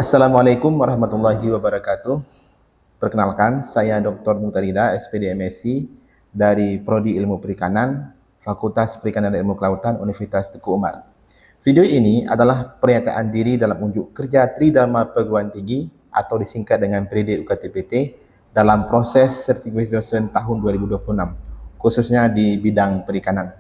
Assalamualaikum warahmatullahi wabarakatuh. Perkenalkan, saya Dr. Mutarida, SPD MSc dari Prodi Ilmu Perikanan, Fakultas Perikanan dan Ilmu Kelautan, Universitas Teguh Umar. Video ini adalah pernyataan diri dalam unjuk kerja Tridharma Perguruan Tinggi atau disingkat dengan PRIDE UKTPT dalam proses sertifikasi tahun 2026, khususnya di bidang perikanan.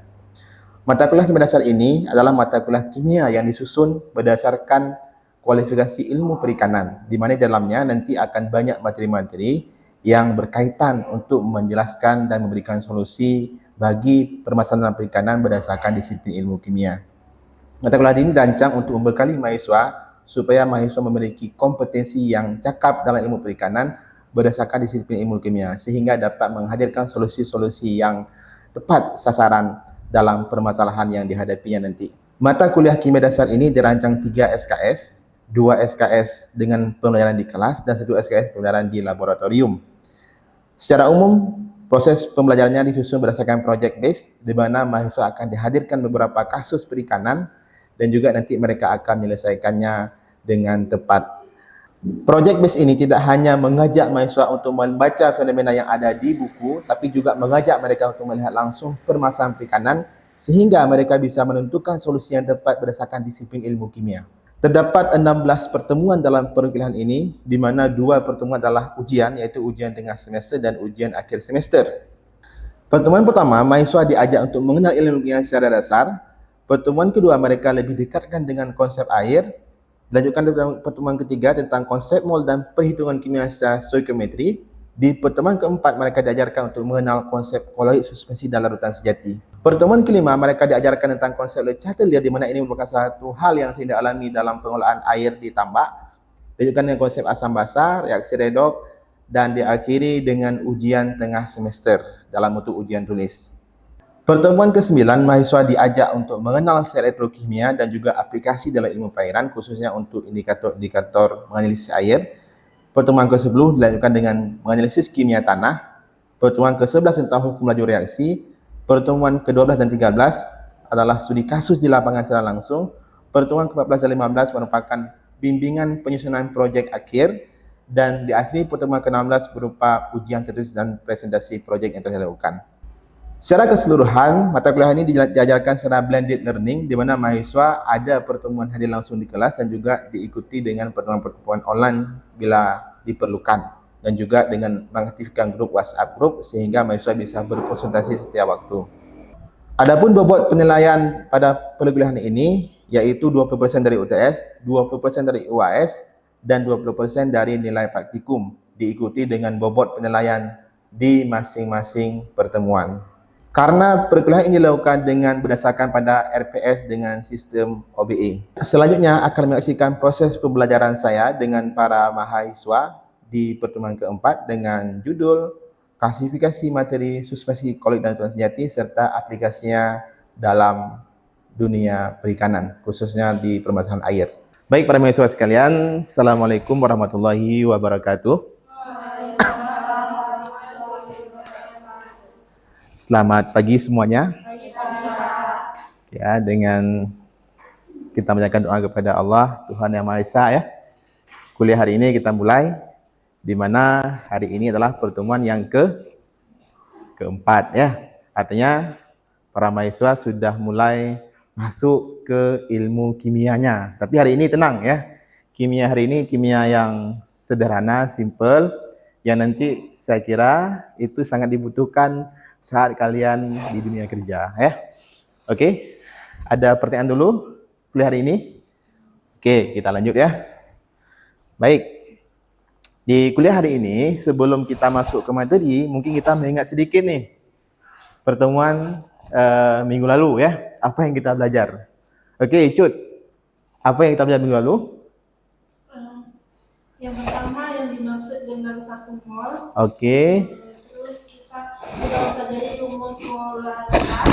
Mata kuliah kimia dasar ini adalah mata kuliah kimia yang disusun berdasarkan kualifikasi ilmu perikanan, di mana dalamnya nanti akan banyak materi-materi yang berkaitan untuk menjelaskan dan memberikan solusi bagi permasalahan perikanan berdasarkan disiplin ilmu kimia. Mata kuliah ini dirancang untuk membekali mahasiswa supaya mahasiswa memiliki kompetensi yang cakap dalam ilmu perikanan berdasarkan disiplin ilmu kimia, sehingga dapat menghadirkan solusi-solusi yang tepat sasaran dalam permasalahan yang dihadapinya nanti. Mata kuliah kimia dasar ini dirancang 3 SKS, 2 SKS dengan pembelajaran di kelas dan 1 SKS pembelajaran di laboratorium. Secara umum, proses pembelajarannya disusun berdasarkan project base, di mana mahasiswa akan dihadirkan beberapa kasus perikanan dan juga nanti mereka akan menyelesaikannya dengan tepat. Project base ini tidak hanya mengajak mahasiswa untuk membaca fenomena yang ada di buku, tapi juga mengajak mereka untuk melihat langsung permasalahan perikanan sehingga mereka bisa menentukan solusi yang tepat berdasarkan disiplin ilmu kimia. Terdapat 16 pertemuan dalam perkuliahan ini, di mana 2 pertemuan adalah ujian, iaitu ujian tengah semester dan ujian akhir semester. Pertemuan pertama, mahasiswa diajak untuk mengenal ilmu kimia secara dasar. Pertemuan kedua, mereka lebih dekatkan dengan konsep air. Lanjutkan pertemuan ketiga tentang konsep mol dan perhitungan kimia secara stoikiometri. Di pertemuan keempat, mereka diajarkan untuk mengenal konsep koloid suspensi dan larutan sejati. Pertemuan kelima, mereka diajarkan tentang konsep Chatelier, di mana ini merupakan satu hal yang sering dialami dalam pengolahan air di tambak. Diajarkan dengan konsep asam basa, reaksi redoks, dan diakhiri dengan ujian tengah semester dalam bentuk ujian tulis. Pertemuan ke-9, mahasiswa diajak untuk mengenal sel elektrokimia dan juga aplikasi dalam ilmu perairan, khususnya untuk indikator-indikator menganalisis air. Pertemuan ke-10 dilanjutkan dengan menganalisis kimia tanah. Pertemuan ke-11 tentang hukum laju reaksi. Pertemuan ke-12 dan 13 adalah studi kasus di lapangan secara langsung. Pertemuan ke-14 dan 15 merupakan bimbingan penyusunan projek akhir. Dan diakhiri pertemuan ke-16 berupa ujian tertulis dan presentasi projek yang telah dilakukan. Secara keseluruhan, mata kuliah ini diajarkan secara blended learning, di mana mahasiswa ada pertemuan hadir langsung di kelas dan juga diikuti dengan pertemuan-pertemuan online bila diperlukan, dan juga dengan mengaktifkan grup WhatsApp group sehingga mahasiswa bisa berkonsultasi setiap waktu. Adapun bobot penilaian pada perkuliahan ini yaitu 20% dari UTS, 20% dari UAS, dan 20% dari nilai praktikum, diikuti dengan bobot penilaian di masing-masing pertemuan. Karena perkuliahan ini dilakukan dengan berdasarkan pada RPS dengan sistem OBE. Selanjutnya akan menyaksikan proses pembelajaran saya dengan para mahasiswa di pertemuan keempat dengan judul klasifikasi materi suspensi koloid dan larutan sejati serta aplikasinya dalam dunia perikanan, khususnya di permasalahan air. Baik para mahasiswa sekalian, Assalamualaikum warahmatullahi wabarakatuh. Selamat pagi semuanya. Ya, dengan kita menjalankan doa kepada Allah, Tuhan Yang Maha Esa ya. Kuliah hari ini kita mulai, di mana hari ini adalah pertemuan yang keempat ya. Artinya para mahasiswa sudah mulai masuk ke ilmu kimianya. Tapi hari ini tenang ya. Kimia hari ini kimia yang sederhana, simple, yang nanti saya kira itu sangat dibutuhkan saat kalian di dunia kerja ya. Oke. Ada pertanyaan dulu kuliah hari ini? Oke, kita lanjut ya. Baik. Di kuliah hari ini, sebelum kita masuk ke materi, mungkin kita mengingat sedikit nih pertemuan minggu lalu ya. Apa yang kita belajar? Oke, Cut. Apa yang kita belajar minggu lalu? Yang pertama yang dimaksud dengan 1 mol. Oke. Terus kita pelajari rumus molaritas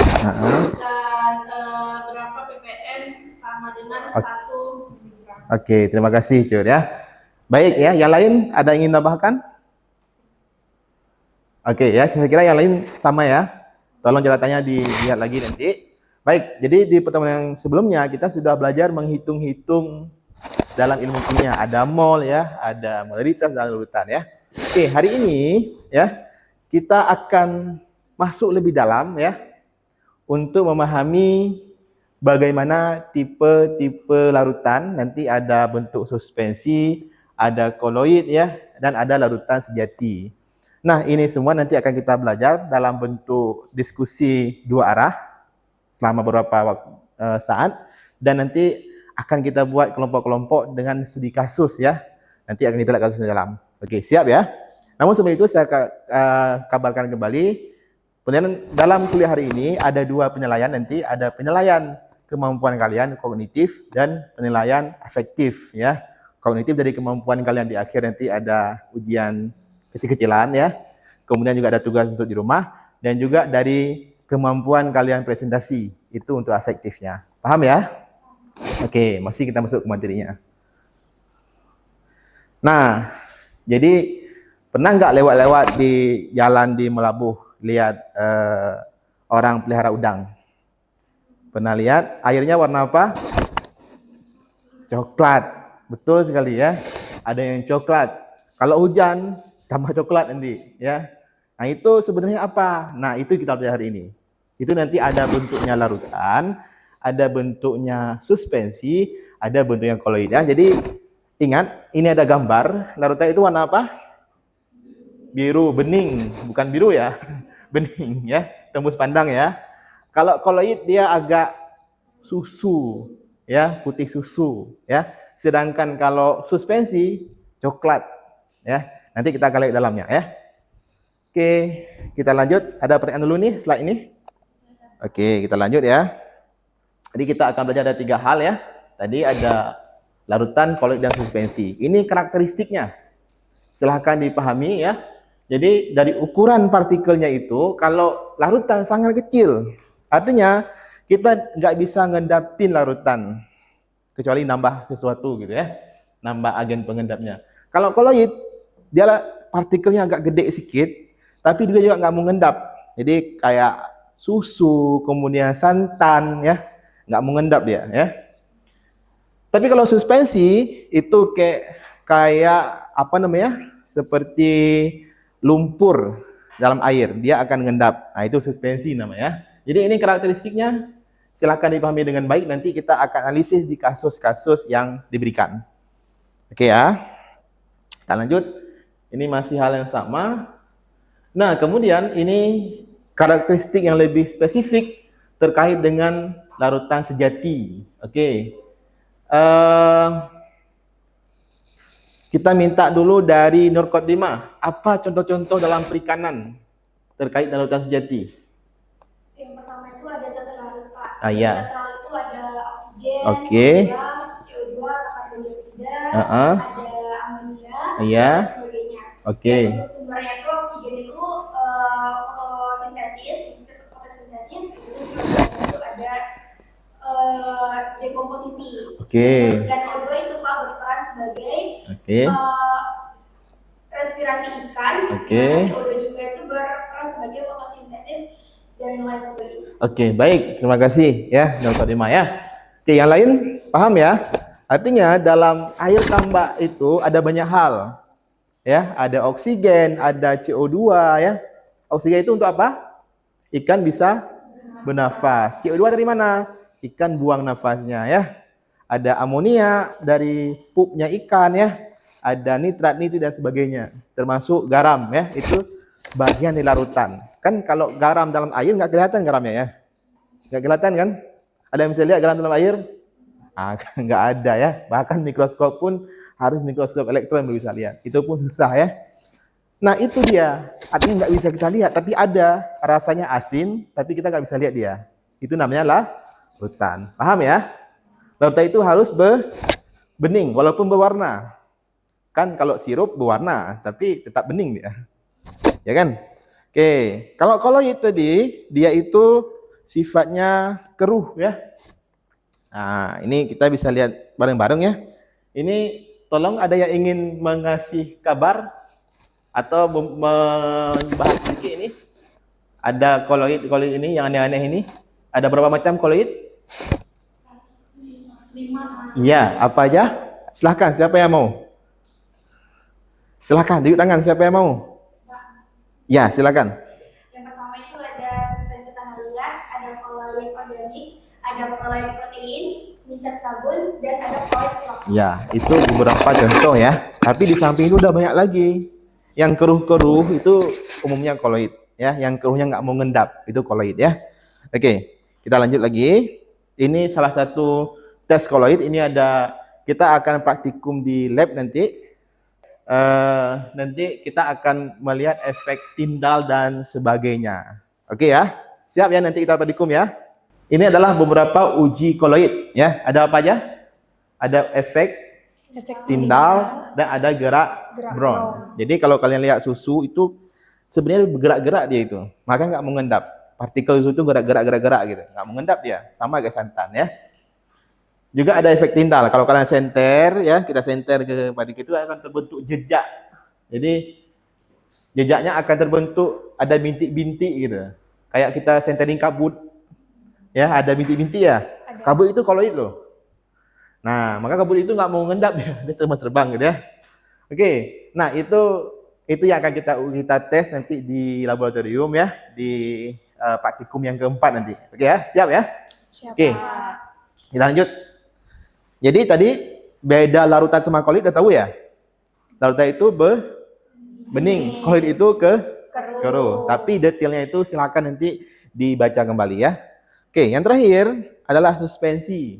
dan berapa ppm sama dengan 1 miligram. Oke, terima kasih Cut ya. Baik ya, yang lain ada yang ingin tambahkan? Oke ya, saya kira yang lain sama ya. Tolong catatannya dilihat lagi nanti. Baik, jadi di pertemuan yang sebelumnya kita sudah belajar menghitung-hitung dalam ilmu kimia. Ada mol ya, ada molaritas dan larutan ya. Oke, hari ini ya kita akan masuk lebih dalam ya untuk memahami bagaimana tipe-tipe larutan. Nanti ada bentuk suspensi, ada koloid ya, dan ada larutan sejati. Nah, ini semua nanti akan kita belajar dalam bentuk diskusi dua arah selama beberapa saat, dan nanti akan kita buat kelompok-kelompok dengan studi kasus ya. Nanti akan kita lihat kasus di dalam. Oke, siap ya? Namun sebelum itu saya kabarkan kembali, dalam kuliah hari ini ada dua penilaian. Nanti ada penilaian kemampuan kalian kognitif dan penilaian afektif ya. Kognitif dari kemampuan kalian di akhir, nanti ada ujian kecil-kecilan ya. Kemudian juga ada tugas untuk di rumah, dan juga dari kemampuan kalian presentasi itu untuk afektifnya. Paham ya? Oke, masih kita masuk ke materinya. Nah, jadi pernah nggak lewat-lewat di jalan di Melabuh lihat orang pelihara udang? Pernah lihat? Airnya warna apa? Coklat. Betul sekali ya. Ada yang coklat. Kalau hujan tambah coklat nanti ya. Nah, itu sebenarnya apa? Nah, itu kita lihat hari ini. Itu nanti ada bentuknya larutan, ada bentuknya suspensi, ada bentuknya koloid ya. Jadi ingat, ini ada gambar. Larutan itu warna apa? Biru, bening, bukan biru ya. Bening ya, tembus pandang ya. Kalau koloid dia agak susu ya, putih susu ya. Sedangkan kalau suspensi coklat ya. Nanti kita akan lihat dalamnya ya. Oke, kita lanjut. Ada pertanyaan dulu nih slide ini. Oke, kita lanjut ya. Jadi kita akan belajar ada 3 hal ya. Tadi ada larutan, koloid, dan suspensi. Ini karakteristiknya. Silahkan dipahami ya. Jadi dari ukuran partikelnya itu, kalau larutan sangat kecil, artinya kita nggak bisa ngendapin larutan kecuali nambah sesuatu gitu ya, nambah agen pengendapnya. Kalau koloid, dia partikelnya agak gede sedikit, tapi dia juga nggak mau ngendap. Jadi kayak susu, kemudian santan ya, nggak mau ngendap dia ya. Tapi kalau suspensi itu kayak apa namanya? Seperti lumpur dalam air, dia akan ngendap. Nah, itu suspensi namanya. Jadi ini karakteristiknya, silahkan dipahami dengan baik. Nanti kita akan analisis di kasus-kasus yang diberikan. Oke ya. Kita lanjut. Ini masih hal yang sama. Nah, kemudian ini karakteristik yang lebih spesifik terkait dengan larutan sejati. Oke. Kita minta dulu dari Nur Khotimah, apa contoh-contoh dalam perikanan terkait larutan sejati? Yang pertama itu ada zat larut, Pak. Iya. Zat larut itu ada oksigen, Oke. CO2, karbon dioksida, Uh-uh. ada amonia, Iya. dan sebagainya. Oke. Dan untuk sumbernya itu oksigen itu fotosintesis, kemudian itu ada dekomposisi. Oke. Dan O2 itu Pak berperan sebagai respirasi ikan. Oke. CO2 juga itu berperan sebagai fotosintesis dan lain sebagainya. Oke, baik. Terima kasih ya, Dr. Dima ya. Oke, yang lain paham ya? Artinya dalam air tambak itu ada banyak hal. Ya, ada oksigen, ada CO2 ya. Oksigen itu untuk apa? Ikan bisa bernafas. CO2 dari mana? Ikan buang nafasnya ya. Ada amonia dari pupnya ikan ya. Ada nitrat, nitrit dan sebagainya. Termasuk garam ya. Itu bagian dari larutan. Kan kalau garam dalam air nggak kelihatan garamnya ya. Nggak kelihatan kan? Ada yang bisa lihat garam dalam air? Nggak ada ya. Bahkan mikroskop pun harus mikroskop elektron baru bisa lihat. Itu pun susah ya. Nah itu dia. Artinya nggak bisa kita lihat. Tapi ada rasanya asin. Tapi kita nggak bisa lihat dia. Itu namanya larutan. Paham ya? Larutan itu harus bening walaupun berwarna. Kan kalau sirup berwarna. Tapi tetap bening dia. Ya kan? Oke. Kalau itu tadi. Dia itu sifatnya keruh ya. Nah, ini kita bisa lihat bareng-bareng ya. Ini tolong ada yang ingin mengasih kabar atau membahas sedikit ini. Ada koloid ini yang aneh-aneh ini. Ada berapa macam koloid? 5. Iya, apa aja? Silahkan, siapa yang mau? Silahkan, tunjuk tangan, siapa yang mau? Ya, silakan. Yang pertama itu ada suspensi tanah liat, ada koloid organik, ada koloid protein, misat sabun, dan ada koloid flok. Ya, itu beberapa contoh ya. Tapi di samping itu udah banyak lagi. Yang keruh-keruh itu umumnya koloid ya. Yang keruhnya nggak mau ngendap itu koloid ya. Oke, kita lanjut lagi. Ini salah satu tes koloid. Ini ada, kita akan praktikum di lab nanti. Nanti kita akan melihat efek tindal dan sebagainya. Oke ya, siap ya, nanti kita praktikum ya. Ini adalah beberapa uji koloid ya. Ada apa aja? Ada efek tindal dan ada gerak Brown. Jadi kalau kalian lihat susu itu sebenarnya bergerak-gerak dia itu, maka nggak mengendap. Partikel susu itu gerak-gerak gitu, nggak mengendap dia, sama kayak santan ya. Juga ada efek tindal. Kalau kalian senter ya, kita senter ke partikel itu akan terbentuk jejak. Jadi jejaknya akan terbentuk ada bintik-bintik gitu. Kayak kita sentering kabut. Ya, ada bintik-bintik ya. Ada. Kabut itu koloid loh. Nah, maka kabut itu nggak mau ngendap dia terbang gitu ya. Oke. Nah, itu yang akan kita tes nanti di laboratorium ya, di praktikum yang keempat nanti. Oke ya, siap ya? Siap. Oke. Kita lanjut. Jadi tadi beda larutan sama koloid udah tahu ya? Larutan itu bening, koloid itu keruh. Tapi detailnya itu silakan nanti dibaca kembali ya. Oke, yang terakhir adalah suspensi.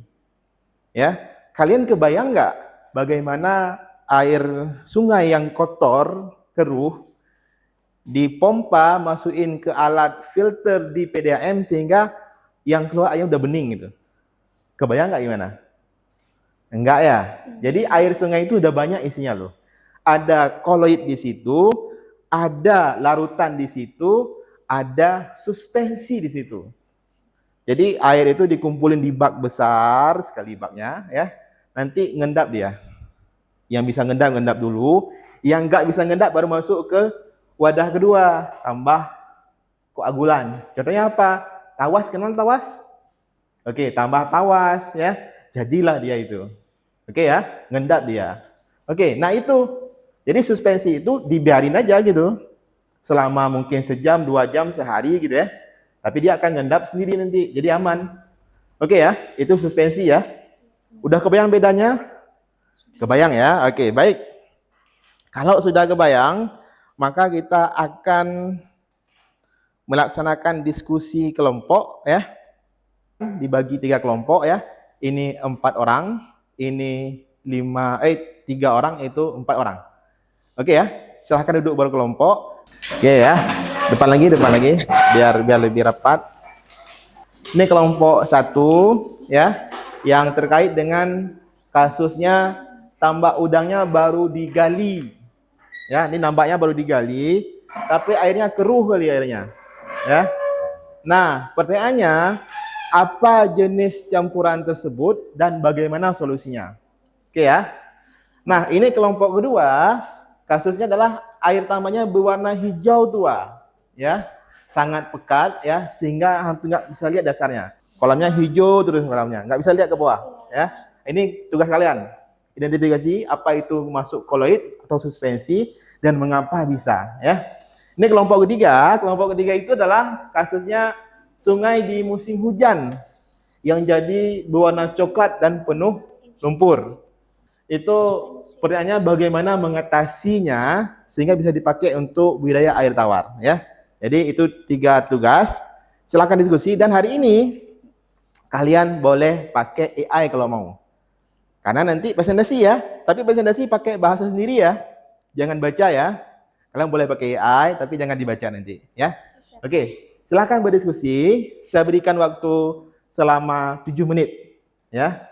Ya, kalian kebayang nggak bagaimana air sungai yang kotor, keruh, dipompa masukin ke alat filter di PDAM sehingga yang keluar airnya udah bening gitu. Kebayang nggak gimana? Enggak ya. Jadi air sungai itu udah banyak isinya loh. Ada koloid di situ, ada larutan di situ, ada suspensi di situ. Jadi air itu dikumpulin di bak besar sekali baknya ya. Nanti ngendap dia. Yang bisa ngendap dulu, yang enggak bisa ngendap baru masuk ke wadah kedua, tambah koagulan. Contohnya apa? Tawas, kenal tawas? Oke, tambah tawas ya. Jadilah dia itu. Oke ya, ngendap dia. Oke, nah itu. Jadi suspensi itu dibiarin aja gitu. Selama mungkin sejam, 2 jam, sehari gitu ya. Tapi dia akan ngendap sendiri nanti, jadi aman. Oke ya, itu suspensi ya. Udah kebayang bedanya? Kebayang ya? Oke, baik. Kalau sudah kebayang, maka kita akan melaksanakan diskusi kelompok ya. Dibagi 3 kelompok ya. Ini 4 orang, ini 3 orang, itu 4 orang. Oke ya, silahkan duduk berkelompok. Oke ya, depan lagi, biar lebih rapat. Ini kelompok 1 ya, yang terkait dengan kasusnya tambak udangnya baru digali. Ya, ini nampaknya baru digali, tapi airnya keruh kali airnya. Ya. Nah, pertanyaannya, apa jenis campuran tersebut dan bagaimana solusinya? Oke ya. Nah, ini kelompok kedua, kasusnya adalah air tambaknya berwarna hijau tua, ya, sangat pekat, ya, sehingga hampir nggak bisa lihat dasarnya. Kolamnya hijau terus kolamnya, nggak bisa lihat ke bawah, ya. Ini tugas kalian, identifikasi apa itu masuk koloid atau suspensi dan mengapa bisa, ya. Ini kelompok ketiga itu adalah kasusnya sungai di musim hujan yang jadi berwarna coklat dan penuh lumpur. Itu pertanyaannya bagaimana mengatasinya sehingga bisa dipakai untuk budidaya air tawar ya. Jadi itu 3 tugas. Silakan diskusi dan hari ini kalian boleh pakai AI kalau mau. Karena nanti presentasi ya, tapi presentasi pakai bahasa sendiri ya. Jangan baca ya. Kalian boleh pakai AI tapi jangan dibaca nanti ya. Oke, silakan berdiskusi. Saya berikan waktu selama 7 menit ya.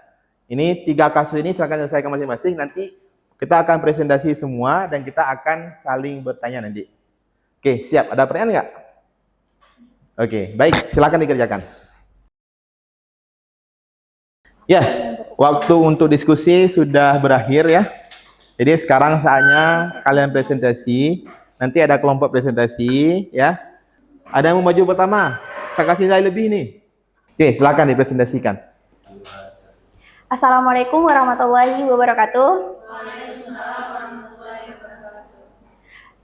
Ini 3 kasus ini silakan selesaikan masing-masing. Nanti kita akan presentasi semua dan kita akan saling bertanya nanti. Oke, siap. Ada pertanyaan nggak? Oke, baik. Silakan dikerjakan. Ya, waktu untuk diskusi sudah berakhir ya. Jadi sekarang saatnya kalian presentasi. Nanti ada kelompok presentasi ya. Ada yang mau maju pertama? Saya kasih nilai lebih nih. Oke, silakan dipresentasikan. Assalamualaikum warahmatullahi wabarakatuh.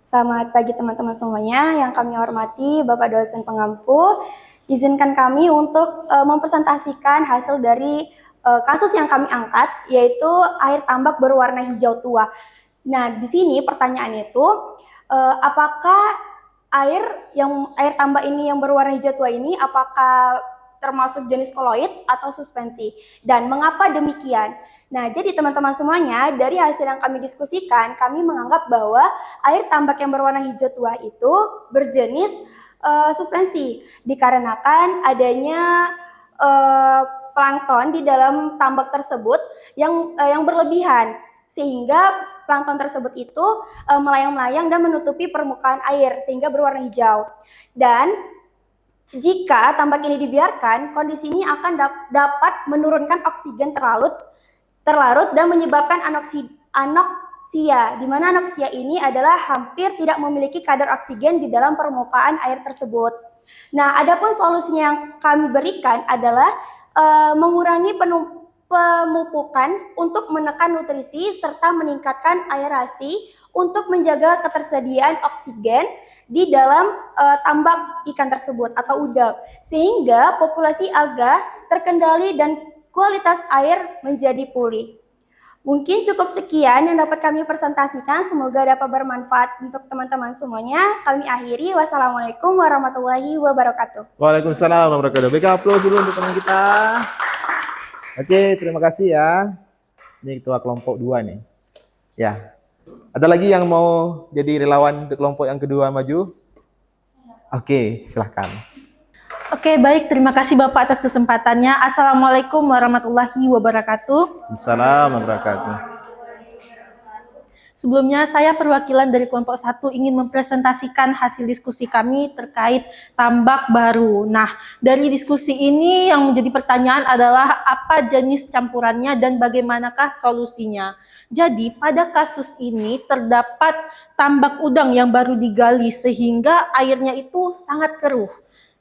Selamat pagi teman-teman semuanya yang kami hormati, Bapak dosen pengampu. Izinkan kami untuk mempresentasikan hasil dari kasus yang kami angkat, yaitu air tambak berwarna hijau tua. Nah, di sini pertanyaannya itu, apakah air tambak ini yang berwarna hijau tua ini apakah termasuk jenis koloid atau suspensi? Dan mengapa demikian? Nah, jadi teman-teman semuanya, dari hasil yang kami diskusikan, kami menganggap bahwa air tambak yang berwarna hijau tua itu berjenis suspensi, dikarenakan adanya plankton di dalam tambak tersebut yang berlebihan, sehingga plankton tersebut itu melayang-layang dan menutupi permukaan air sehingga berwarna hijau. Dan jika tambak ini dibiarkan, kondisi ini akan dapat menurunkan oksigen terlarut dan menyebabkan anoksia, di mana anoksia ini adalah hampir tidak memiliki kadar oksigen di dalam permukaan air tersebut. Nah, adapun solusi yang kami berikan adalah mengurangi pemupukan untuk menekan nutrisi serta meningkatkan aerasi untuk menjaga ketersediaan oksigen di dalam tambak ikan tersebut atau udang, sehingga populasi alga terkendali dan kualitas air menjadi pulih. Mungkin cukup sekian yang dapat kami presentasikan. Semoga dapat bermanfaat untuk teman-teman semuanya. Kami akhiri. Wassalamualaikum warahmatullahi wabarakatuh. Waalaikumsalam warahmatullahi wabarakatuh. Berikan aplaus dulu untuk teman kita. Oke, terima kasih ya. Ini ketua kelompok 2 nih. Ya. Ada lagi yang mau jadi relawan untuk kelompok yang kedua maju? Oke, silahkan. Oke, baik. Terima kasih Bapak atas kesempatannya. Assalamualaikum warahmatullahi wabarakatuh. Assalamualaikum warahmatullahi wabarakatuh. Sebelumnya, saya perwakilan dari kelompok 1 ingin mempresentasikan hasil diskusi kami terkait tambak baru. Nah, dari diskusi ini yang menjadi pertanyaan adalah apa jenis campurannya dan bagaimanakah solusinya. Jadi, pada kasus ini terdapat tambak udang yang baru digali sehingga airnya itu sangat keruh.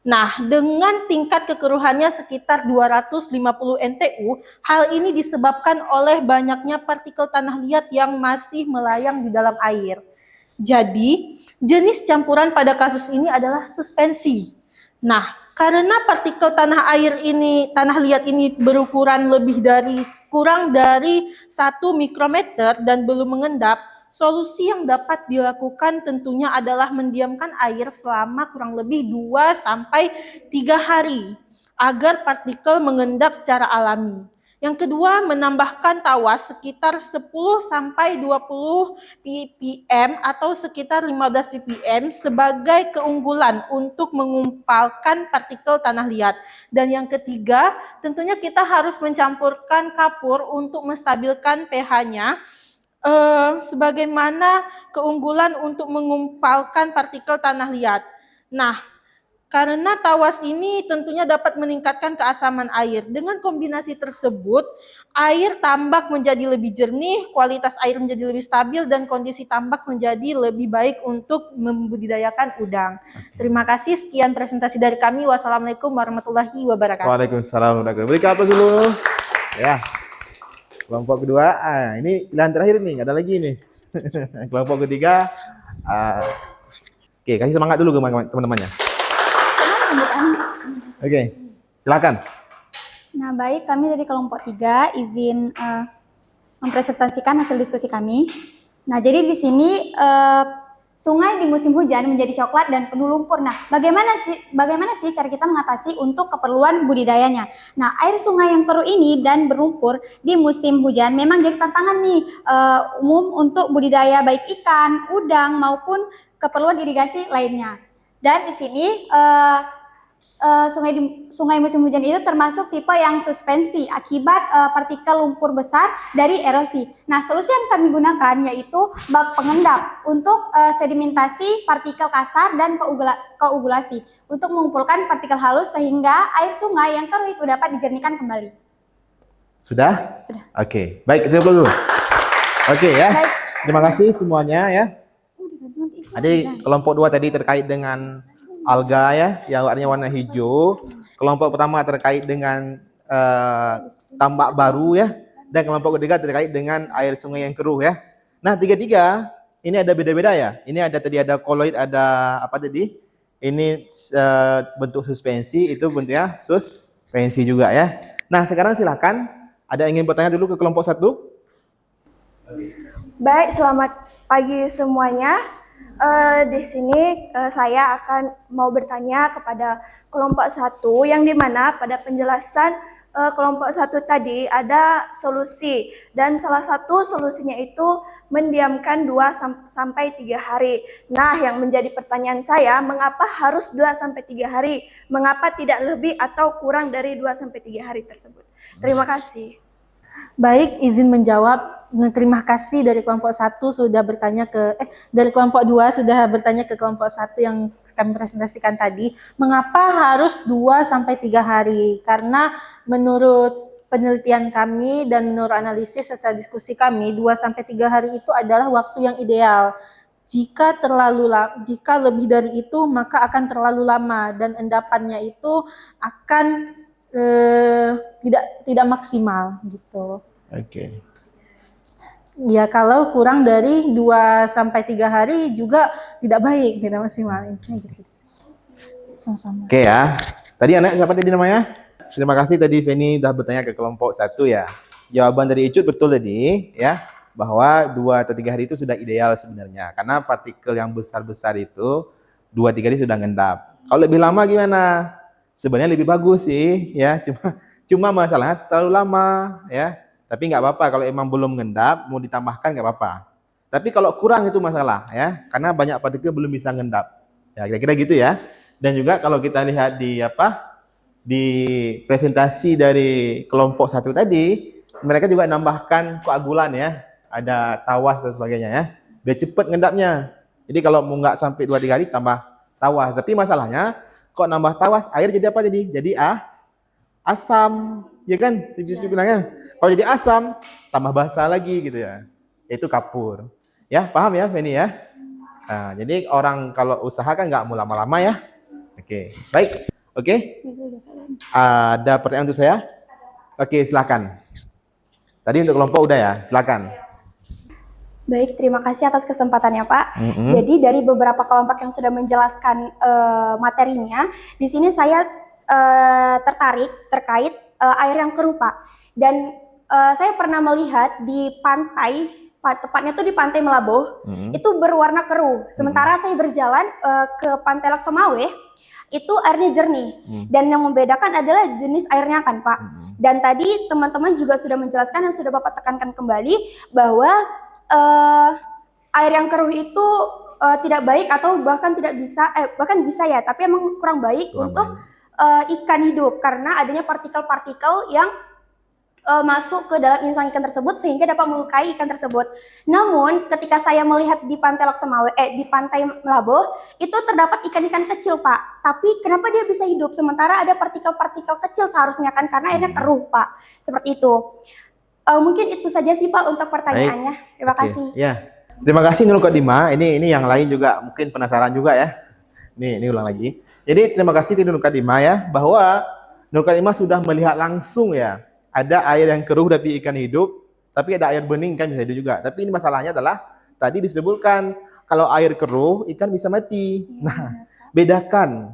Nah, dengan tingkat kekeruhannya sekitar 250 NTU, hal ini disebabkan oleh banyaknya partikel tanah liat yang masih melayang di dalam air. Jadi, jenis campuran pada kasus ini adalah suspensi. Nah, karena partikel tanah liat ini berukuran kurang dari 1 mikrometer dan belum mengendap, solusi yang dapat dilakukan tentunya adalah mendiamkan air selama kurang lebih 2-3 hari agar partikel mengendap secara alami. Yang kedua, menambahkan tawas sekitar 10-20 ppm atau sekitar 15 ppm sebagai keunggulan untuk mengumpalkan partikel tanah liat. Dan yang ketiga, tentunya kita harus mencampurkan kapur untuk menstabilkan pH-nya. Sebagaimana keunggulan untuk mengumpalkan partikel tanah liat. Nah, karena tawas ini tentunya dapat meningkatkan keasaman air. Dengan kombinasi tersebut, air tambak menjadi lebih jernih, kualitas air menjadi lebih stabil, dan kondisi tambak menjadi lebih baik untuk membudidayakan udang. Terima kasih, sekian presentasi dari kami. Wassalamualaikum warahmatullahi wabarakatuh. Waalaikumsalam warahmatullahi wabarakatuh. Berikan aplaus dulu. Ya. Kelompok kedua, ini pilihan terakhir nih, nggak ada lagi nih. Kelompok ketiga, oke, kasih semangat dulu ke teman-temannya. Oke, silakan. Nah, baik, kami dari kelompok 3 izin mempresentasikan hasil diskusi kami. Nah, jadi di sini sungai di musim hujan menjadi coklat dan penuh lumpur. Nah, bagaimana sih cara kita mengatasi untuk keperluan budidayanya? Nah, air sungai yang keruh ini dan berlumpur di musim hujan memang jadi tantangan nih umum untuk budidaya baik ikan, udang maupun keperluan irigasi lainnya. Dan di sini sungai musim hujan itu termasuk tipe yang suspensi akibat partikel lumpur besar dari erosi. Nah, solusi yang kami gunakan yaitu bak pengendap untuk sedimentasi partikel kasar dan koagulasi untuk mengumpulkan partikel halus sehingga air sungai yang keruh itu dapat dijernihkan kembali. Sudah? Sudah. Oke, baik, kita dulu. Oke ya. Baik. Terima kasih semuanya ya. Jadi kelompok 2 tadi terkait dengan alga ya, yang warnanya warna hijau. Kelompok pertama terkait dengan tambak baru ya, dan kelompok ketiga terkait dengan air sungai yang keruh ya. Nah, tiga-tiga ini ada beda-beda ya. Ini tadi ada koloid, ada apa tadi? Ini bentuk suspensi, itu bentuknya suspensi juga ya. Nah, sekarang silakan. Ada yang ingin bertanya dulu ke kelompok 1? Baik, selamat pagi semuanya. Di sini saya akan mau bertanya kepada kelompok 1 yang dimana pada penjelasan kelompok 1 tadi ada solusi dan salah satu solusinya itu mendiamkan 2 sampai 3 hari. Nah, yang menjadi pertanyaan saya, mengapa harus 2 sampai 3 hari? Mengapa tidak lebih atau kurang dari 2 sampai 3 hari tersebut? Terima kasih. Baik, izin menjawab. Terima kasih dari kelompok 1 sudah bertanya dari kelompok 2 sudah bertanya ke kelompok 1 yang kami presentasikan tadi. Mengapa harus 2 sampai 3 hari? Karena menurut penelitian kami dan menurut analisis serta diskusi kami, 2 sampai 3 hari itu adalah waktu yang ideal. Jika lebih dari itu maka akan terlalu lama dan endapannya itu akan tidak maksimal gitu. Oke. Ya, kalau kurang dari 2 sampai 3 hari juga tidak baik, tidak maksimal. Gitu. Sama-sama. Oke ya. Tadi anak siapa tadi namanya? Terima kasih tadi Feni sudah bertanya ke kelompok 1 ya. Jawaban dari Icut betul tadi ya, bahwa 2 atau 3 hari itu sudah ideal sebenarnya. Karena partikel yang besar-besar itu 2-3 hari sudah ngendap. Kalau lebih lama gimana? Sebenarnya lebih bagus sih ya, cuma masalahnya terlalu lama ya. Tapi nggak apa-apa kalau emang belum ngendap, mau ditambahkan nggak apa-apa. Tapi kalau kurang itu masalah ya, karena banyak partikel belum bisa ngendap. Ya kira-kira gitu ya. Dan juga kalau kita lihat di presentasi dari kelompok 1 tadi, mereka juga nambahkan koagulan ya, ada tawas dan sebagainya ya, biar cepat ngendapnya. Jadi kalau mau nggak sampai 2-3 hari tambah tawas. Tapi masalahnya kok nambah tawas, air jadi apa jadi asam, ya kan? Bilangnya. Kalau jadi asam, tambah basah lagi gitu ya. Itu kapur. Ya, paham ya Feni ya? Nah, jadi orang kalau usaha kan nggak mau lama-lama ya. Oke, baik. Oke. Ada pertanyaan untuk saya? Oke, silakan. Tadi untuk kelompok udah ya, silakan. Baik, terima kasih atas kesempatannya Pak. Jadi dari beberapa kelompok yang sudah menjelaskan materinya, di sini saya tertarik terkait air yang keruh Pak. Dan saya pernah melihat di pantai, tepatnya tuh di Pantai Melaboh, itu berwarna keruh. Sementara saya berjalan ke Pantai Laksamaweh, itu airnya jernih. Dan yang membedakan adalah jenis airnya kan Pak. Dan tadi teman-teman juga sudah menjelaskan dan sudah Bapak tekankan kembali bahwa air yang keruh itu tidak baik atau bahkan tidak bisa, bahkan bisa ya, tapi emang kurang baik untuk ikan hidup karena adanya partikel-partikel yang masuk ke dalam insang ikan tersebut sehingga dapat melukai ikan tersebut. Namun ketika saya melihat di Pantai Laksamaweh, di Pantai Melaboh, itu terdapat ikan-ikan kecil Pak. Tapi kenapa dia bisa hidup sementara ada partikel-partikel kecil seharusnya kan karena airnya keruh Pak. Seperti itu. Mungkin itu saja sih Pak untuk pertanyaannya. Terima kasih. Ya. Terima kasih Nurul Kadima. Ini yang lain juga mungkin penasaran juga ya. Ini ulang lagi. Jadi terima kasih Nurul Kadima ya, bahwa Nurul Kadima sudah melihat langsung ya. Ada air yang keruh tapi ikan hidup, tapi ada air bening kan bisa hidup juga. Tapi ini masalahnya adalah tadi disebutkan kalau air keruh ikan bisa mati. Nah, bedakan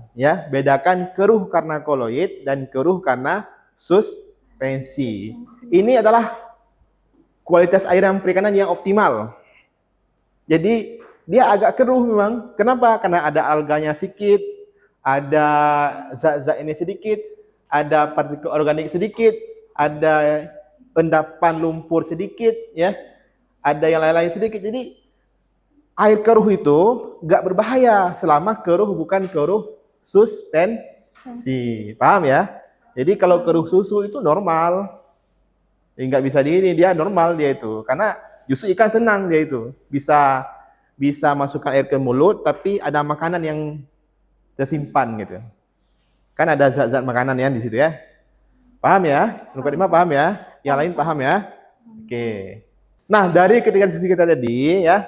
keruh karena koloid dan keruh karena suspensi. Ini adalah kualitas air yang perikanan yang optimal. Jadi dia agak keruh memang. Kenapa? Karena ada alganya sedikit, ada zat-zat ini sedikit, ada partikel organik sedikit, ada endapan lumpur sedikit, ya, ada yang lain-lain sedikit. Jadi air keruh itu nggak berbahaya selama keruh bukan keruh suspensi. Paham ya? Jadi kalau keruh susu itu normal, nggak bisa dia normal dia itu, karena justru ikan senang dia itu bisa masukkan air ke mulut, tapi ada makanan yang tersimpan gitu. Kan ada zat-zat makanan ya di situ ya. Paham ya? Nukadima paham ya? Yang lain paham ya? Oke. Nah, dari ketika diskusi kita tadi ya,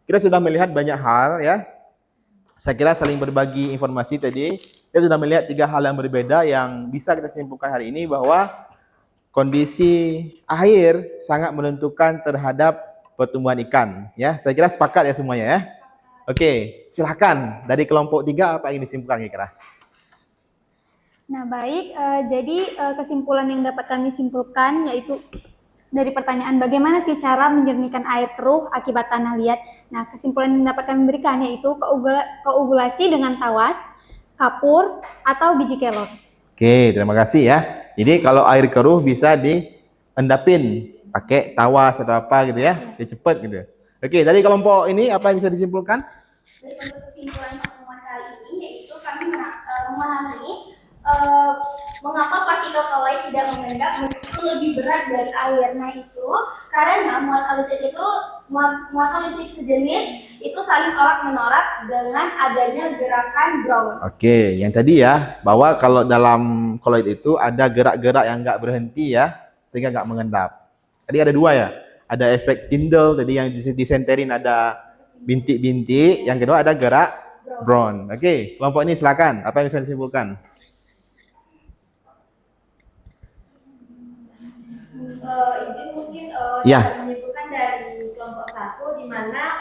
kita sudah melihat banyak hal ya. Saya kira saling berbagi informasi tadi kita sudah melihat 3 hal yang berbeda yang bisa kita simpulkan hari ini bahwa kondisi air sangat menentukan terhadap pertumbuhan ikan. Ya, saya kira sepakat ya semuanya ya. Oke, silahkan dari kelompok 3 apa yang disimpulkan kira-kira? Nah, baik. Jadi kesimpulan yang dapat kami simpulkan yaitu dari pertanyaan bagaimana sih cara menjernihkan air keruh akibat tanah liat. Nah, kesimpulan yang dapat kami berikan yaitu koagulasi dengan tawas, kapur, atau biji kelor. Oke, terima kasih ya. Jadi kalau air keruh bisa diendapin pakai tawas atau apa gitu ya, dia cepat gitu. Oke, dari kelompok ini apa yang bisa disimpulkan? Dari untuk kesimpulan pertemuan kali ini yaitu kami memahami mengapa partikel koloid tidak mengendap meskipun lebih berat dari air. Nah itu karena muatan listrik sejenis itu saling tolak menolak dengan adanya gerakan Brown. Oke, yang tadi ya, bahwa kalau dalam koloid itu ada gerak-gerak yang nggak berhenti ya, sehingga nggak mengendap. Tadi ada 2 ya, ada efek Tyndall tadi yang disenterin ada bintik-bintik, yang kedua ada gerak Brown. Oke, kelompok ini silakan, apa yang bisa disimpulkan? Izin mungkin Ya. dapat menyimpulkan dari kelompok 1 di mana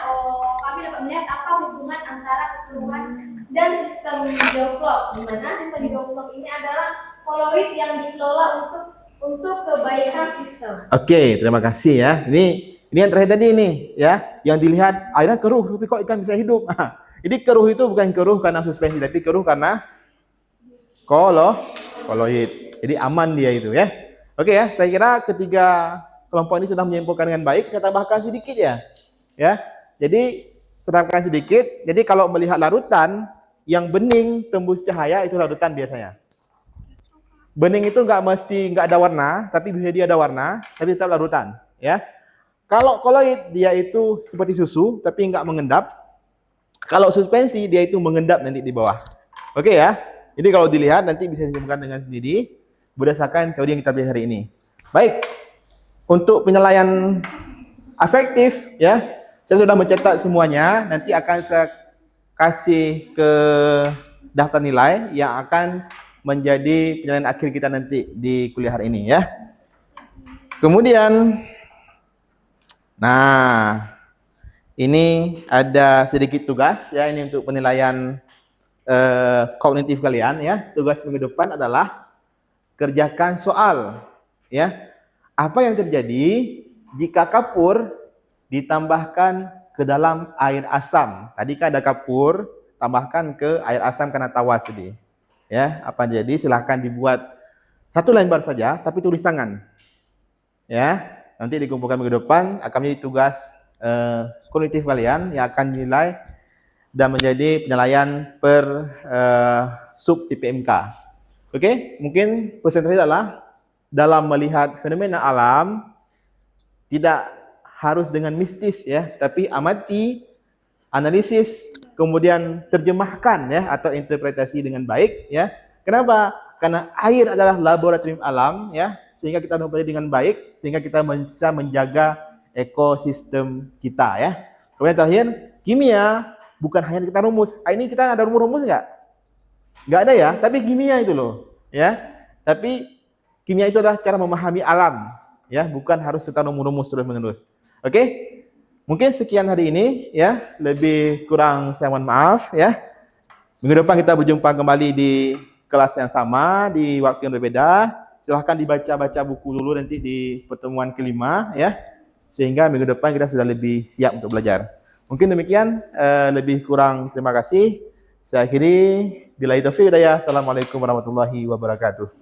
kami dapat melihat apa hubungan antara kekeruhan dan sistem geoflog, di mana sistem geoflog ini adalah koloid yang dikelola untuk kebaikan sistem. Oke, terima kasih ya. Ini yang terakhir tadi nih ya, yang dilihat airnya keruh tapi kok ikan bisa hidup. Jadi keruh itu bukan keruh karena suspensi tapi keruh karena koloid. Jadi aman dia itu ya. Oke ya, saya kira ketiga kelompok ini sudah menyimpulkan dengan baik. Saya tambahkan sedikit ya. Ya. Jadi tambahkan sedikit. Jadi kalau melihat larutan yang bening tembus cahaya itu larutan biasanya. Bening itu nggak ada warna, tapi bisa dia ada warna, tapi tetap larutan, ya. Kalau koloid dia itu seperti susu, tapi nggak mengendap. Kalau suspensi dia itu mengendap nanti di bawah. Oke ya. Jadi kalau dilihat nanti bisa disimpulkan dengan sendiri berdasarkan teori yang kita belajar hari ini. Baik. Untuk penilaian afektif, ya, saya sudah mencatat semuanya. Nanti akan saya kasih ke daftar nilai yang akan menjadi penilaian akhir kita nanti di kuliah hari ini ya. Kemudian, nah ini ada sedikit tugas ya, ini untuk penilaian kognitif kalian ya. Tugas minggu depan adalah kerjakan soal ya. Apa yang terjadi jika kapur ditambahkan ke dalam air asam? Tadi kan ada kapur, tambahkan ke air asam karena tawas tadi. Ya, apa jadi silahkan dibuat 1 lembar saja tapi tulis tangan. Ya, nanti dikumpulkan minggu depan akan menjadi tugas kognitif kalian yang akan dinilai dan menjadi penilaian per sub TPMK. Oke, mungkin pesan saya adalah dalam melihat fenomena alam tidak harus dengan mistis ya, tapi amati, analisis, kemudian terjemahkan ya atau interpretasi dengan baik ya. Kenapa? Karena air adalah laboratorium alam ya, sehingga kita mempelajari dengan baik sehingga kita bisa menjaga ekosistem kita ya. Kemudian terakhir, kimia bukan hanya kita rumus. Ini kita ada rumus nggak? Nggak ada ya, tapi kimia itu loh ya. Tapi kimia itu adalah cara memahami alam ya, bukan harus kita rumus terus menerus. Oke? Mungkin sekian hari ini ya, lebih kurang saya mohon maaf ya. Minggu depan kita berjumpa kembali di kelas yang sama di waktu yang berbeda. Silahkan dibaca-baca buku dulu nanti di pertemuan kelima ya, sehingga minggu depan kita sudah lebih siap untuk belajar. Mungkin demikian, lebih kurang terima kasih. Saya akhiri, billahi taufiq hidayah. Assalamualaikum warahmatullahi wabarakatuh.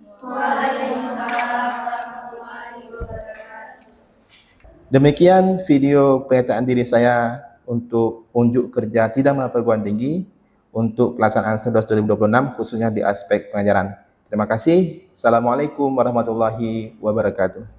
Demikian video pernyataan diri saya untuk unjuk kerja tidak mengapa perguruan tinggi untuk pelaksanaan SEDOS 2026 khususnya di aspek pengajaran. Terima kasih. Assalamualaikum warahmatullahi wabarakatuh.